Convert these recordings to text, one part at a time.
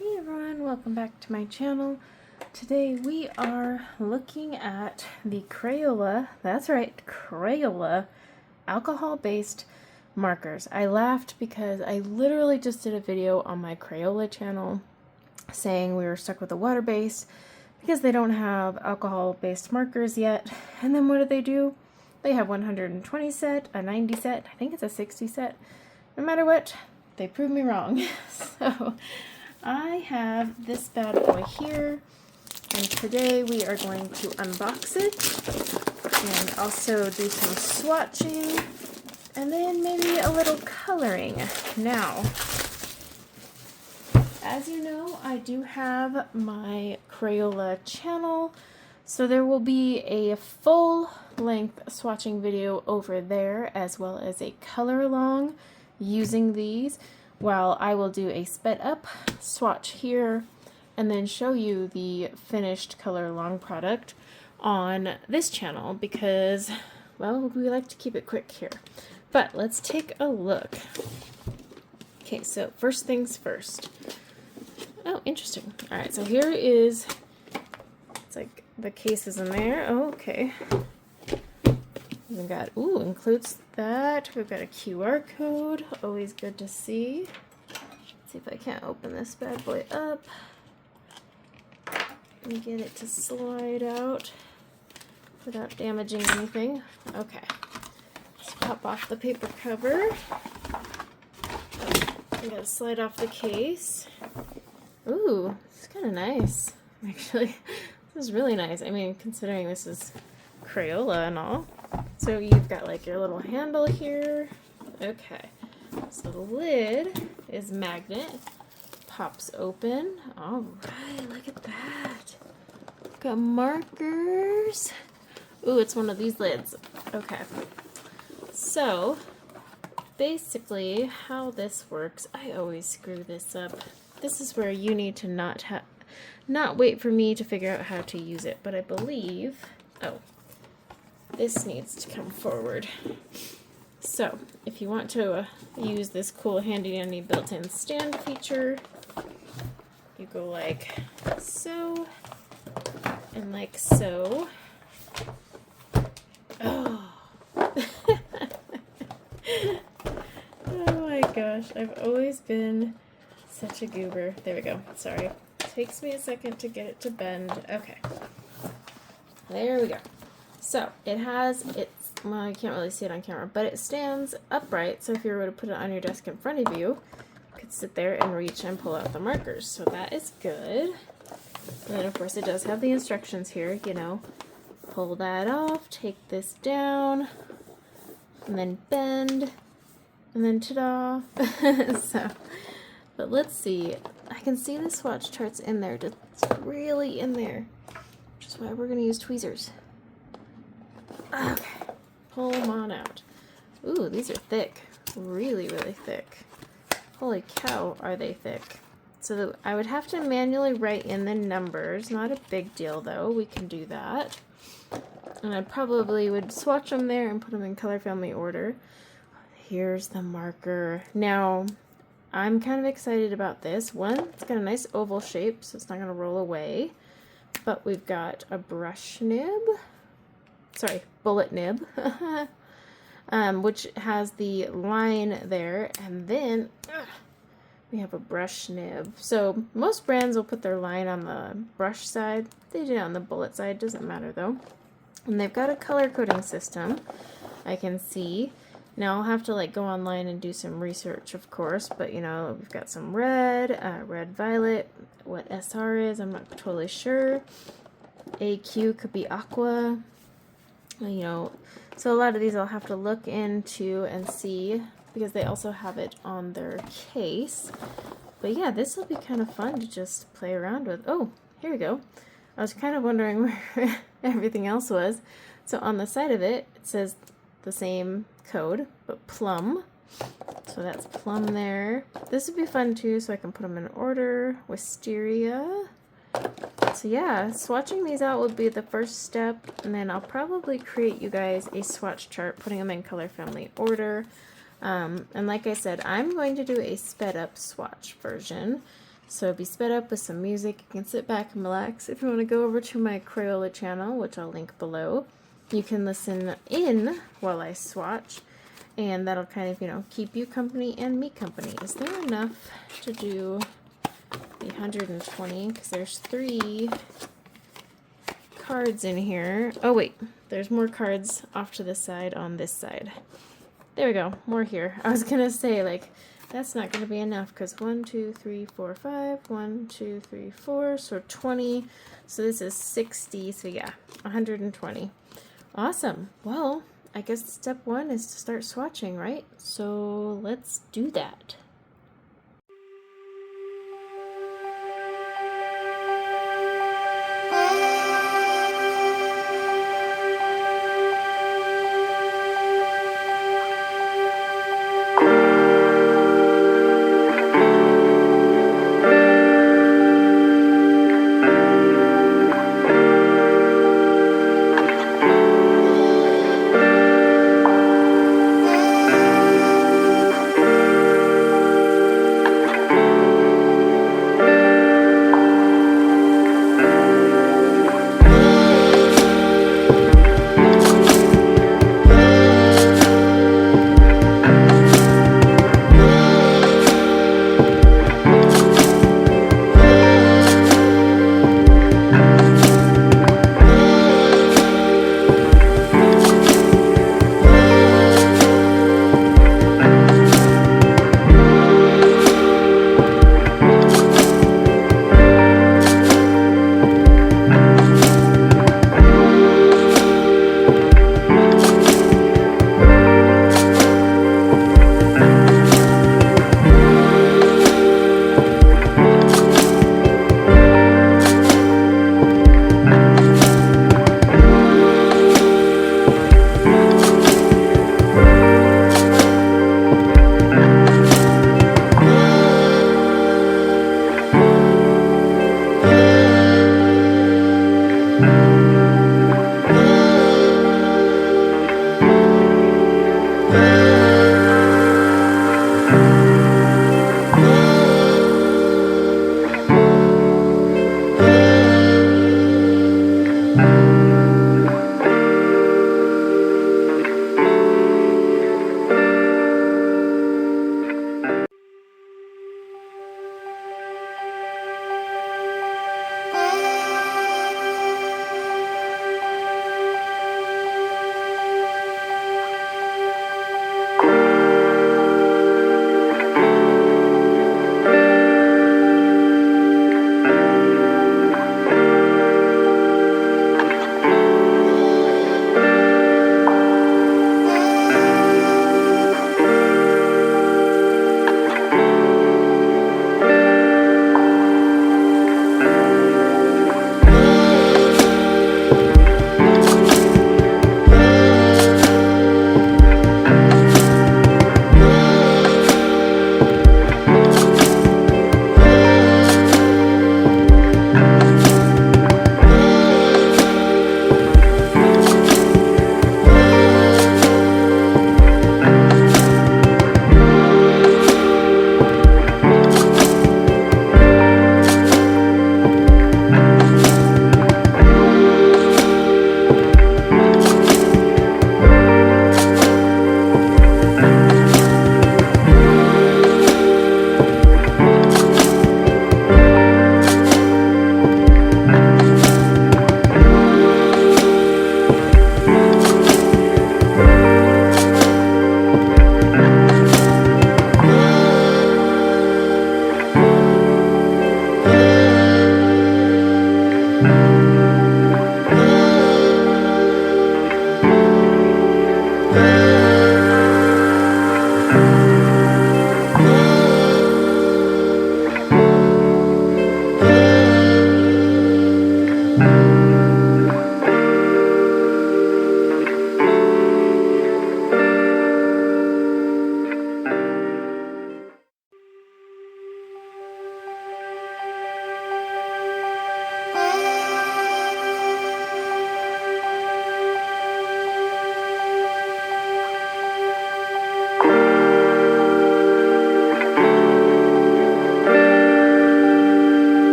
Hey everyone, welcome back to my channel. Today we are looking at the Crayola, that's right, Crayola alcohol-based markers. I laughed because I literally just did a video on my Crayola channel saying we were stuck with a water-based because they don't have alcohol-based markers yet. And then what do? They have 120 set, a 90 set, I think it's a 60 set. No matter what, they proved me wrong. So I have this bad boy here, and today we are going to unbox it and also do some swatching and then maybe a little coloring. Now, as you know, I do have my Crayola channel, so there will be a full-length swatching video over there as well as a color along using these, while I will do a sped up swatch here and then show you the finished color along product on this channel because, well, we like to keep it quick here. But let's take a look. Okay, so first things first. Oh, interesting. All right, so here is, it's like the case is in there. Oh, okay. We've got, ooh, includes that. We've got a QR code. Always good to see. Let's see if I can't open this bad boy up and get it to slide out without damaging anything. Okay. Let's pop off the paper cover. We gotta slide off the case. Ooh, it's kind of nice. Actually, this is really nice. I mean, considering this is Crayola and all. So you've got like your little handle here. Okay. So the lid is magnet. Pops open. All right, look at that. Got markers. Ooh, it's one of these lids. Okay. So basically how this works, I always screw this up. This is where you need to not wait for me to figure out how to use it, but I believe, oh, this needs to come forward. So if you want to use this cool handy dandy built-in stand feature, you go like so and like so. Oh. Oh my gosh, I've always been such a goober. There we go. Sorry. It takes me a second to get it to bend. Okay. There we go. So it has, well, you can't really see it on camera, but it stands upright, so if you were to put it on your desk in front of you, you could sit there and reach and pull out the markers, so that is good. And then of course it does have the instructions here, you know, pull that off, take this down, and then bend, and then ta-da. So, but let's see, I can see the swatch charts in there, just really in there, which is why we're going to use tweezers. Okay, pull them on out. Ooh, these are thick. Really, really thick. Holy cow, are they thick. So I would have to manually write in the numbers. Not a big deal, though. We can do that. And I probably would swatch them there and put them in color family order. Here's the marker. Now, I'm kind of excited about this. One, it's got a nice oval shape, so it's not going to roll away. But we've got a brush nib. Sorry, bullet nib, which has the line there, and then we have a brush nib. So most brands will put their line on the brush side. They do it on the bullet side, doesn't matter though. And they've got a color coding system, I can see. Now I'll have to like go online and do some research, of course, but you know, we've got some red, red violet, what SR is, I'm not totally sure. AQ could be aqua. You know, so a lot of these I'll have to look into and see because they also have it on their case. But yeah, this will be kind of fun to just play around with. Oh, here we go. I was kind of wondering where everything else was. So on the side of it, it says the same code, but plum. So that's plum there. This would be fun too, so I can put them in order. Wisteria. So yeah, swatching these out would be the first step, and then I'll probably create you guys a swatch chart, putting them in color family order. And like I said, I'm going to do a sped up swatch version. So it'll be sped up with some music. You can sit back and relax. If you want to go over to my Crayola channel, which I'll link below, you can listen in while I swatch, and that'll kind of, you know, keep you company and me company. Is there enough to do the 120? Because there's 3 cards in here. Oh wait, there's more cards off to the side on this side. There we go, more here. I was gonna say, like, that's not gonna be enough because 1, 2, 3, 4, 5, 1, 2, 3, 4, so 20. So this is 60, so yeah, 120. Awesome. Well, I guess step 1 is to start swatching, right? So let's do that.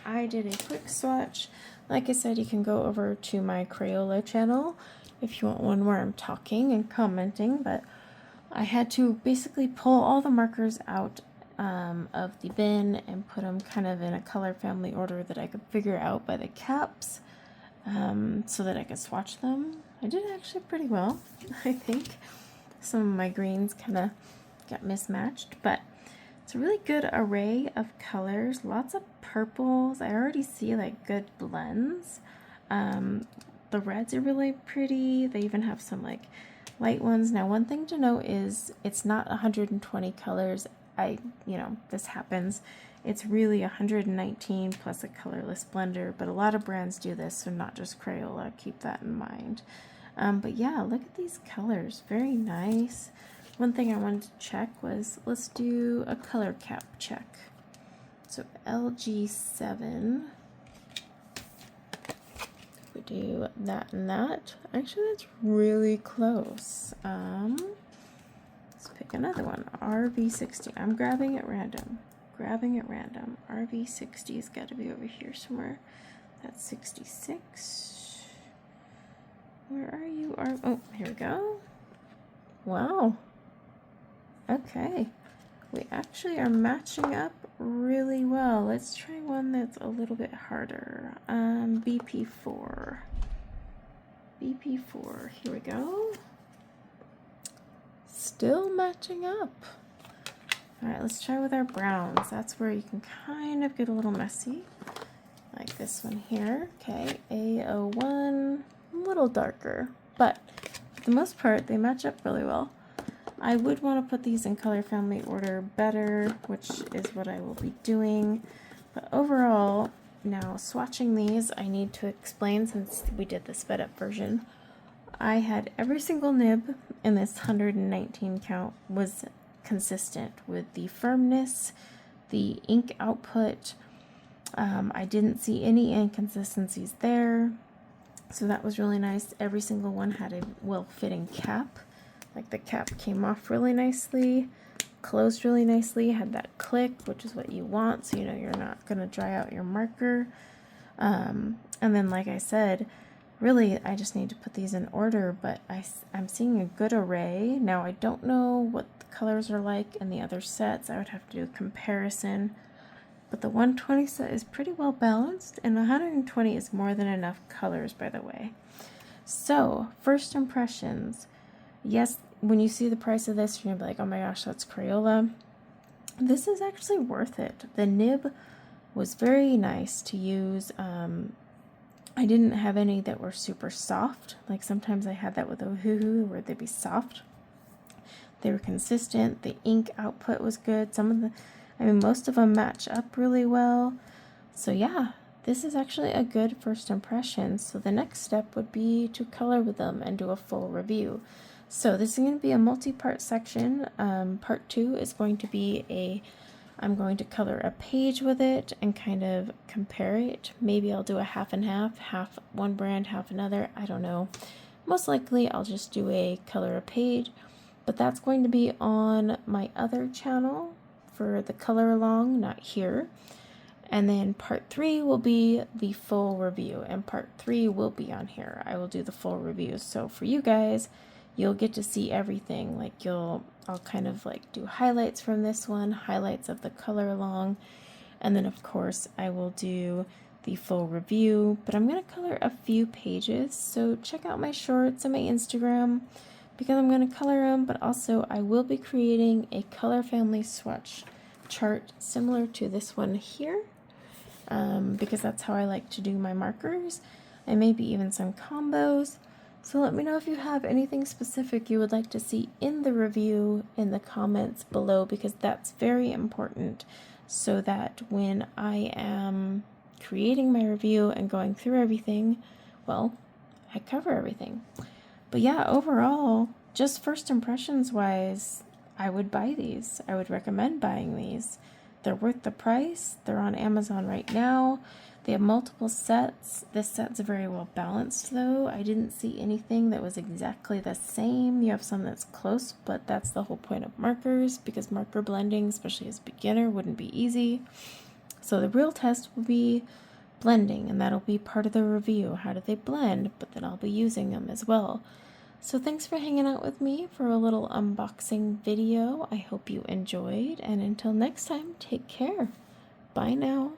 I did a quick swatch. Like I said, you can go over to my Crayola channel if you want one where I'm talking and commenting, but I had to basically pull all the markers out of the bin and put them kind of in a color family order that I could figure out by the caps, so that I could swatch them. I did actually pretty well, I think. Some of my greens kind of got mismatched, but it's a really good array of colors, lots of purples. I already see like good blends. The reds are really pretty. They even have some like light ones. Now, one thing to note is it's not 120 colors. This happens. It's really 119 plus a colorless blender, but a lot of brands do this, so not just Crayola. Keep that in mind. But yeah, look at these colors. Very nice. One thing I wanted to check was, let's do a color cap check. So LG7. We do that and that. Actually, that's really close. Let's pick another one. RV60. I'm grabbing at random. RV60's got to be over here somewhere. That's 66. Where are you? Oh, here we go. Wow. Okay. We actually are matching up really well. Let's try one that's a little bit harder. BP4. BP4. Here we go. Still matching up. All right, let's try with our browns. That's where you can kind of get a little messy. Like this one here. Okay, A01. A little darker, but for the most part, they match up really well. I would want to put these in color family order better, which is what I will be doing. But overall, now swatching these, I need to explain, since we did the sped up version, I had every single nib in this 119 count was consistent with the firmness, the ink output. I didn't see any inconsistencies there. So that was really nice. Every single one had a well-fitting cap. Like the cap came off really nicely, closed really nicely, had that click, which is what you want, so you know you're not going to dry out your marker. And then, like I said, really I just need to put these in order, but I'm seeing a good array. Now I don't know what the colors are like in the other sets. I would have to do a comparison. But the 120 set is pretty well balanced, and 120 is more than enough colors, by the way. So, first impressions. Yes, when you see the price of this, you're going to be like, oh my gosh, that's Crayola. This is actually worth it. The nib was very nice to use. I didn't have any that were super soft. Like sometimes I had that with Ohuhu where they'd be soft. They were consistent. The ink output was good. Most of them match up really well. So yeah, this is actually a good first impression. So the next step would be to color with them and do a full review. So this is going to be a multi-part section. Part 2 is going to be I'm going to color a page with it and kind of compare it. Maybe I'll do a half and half one brand, half another. I don't know. Most likely I'll just do a color a page, but that's going to be on my other channel for the color along, not here. And then part 3 will be the full review, and part 3 will be on here. I will do the full review. So for you guys, you'll get to see everything. Like I'll kind of like do highlights from this one, highlights of the color along, and then of course I will do the full review. But I'm going to color a few pages, so check out my shorts and my Instagram, because I'm going to color them, but also I will be creating a color family swatch chart similar to this one here, because that's how I like to do my markers, and maybe even some combos. So let me know if you have anything specific you would like to see in the review in the comments below, because that's very important, so that when I am creating my review and going through everything, well, I cover everything. But yeah, overall, just first impressions wise, I would buy these. I would recommend buying these. They're worth the price. They're on Amazon right now. They have multiple sets. This set's very well balanced though. I didn't see anything that was exactly the same. You have some that's close, but that's the whole point of markers, because marker blending, especially as a beginner, wouldn't be easy. So the real test will be blending, and that'll be part of the review. How do they blend? But then I'll be using them as well. So thanks for hanging out with me for a little unboxing video. I hope you enjoyed, and until next time, take care. Bye now.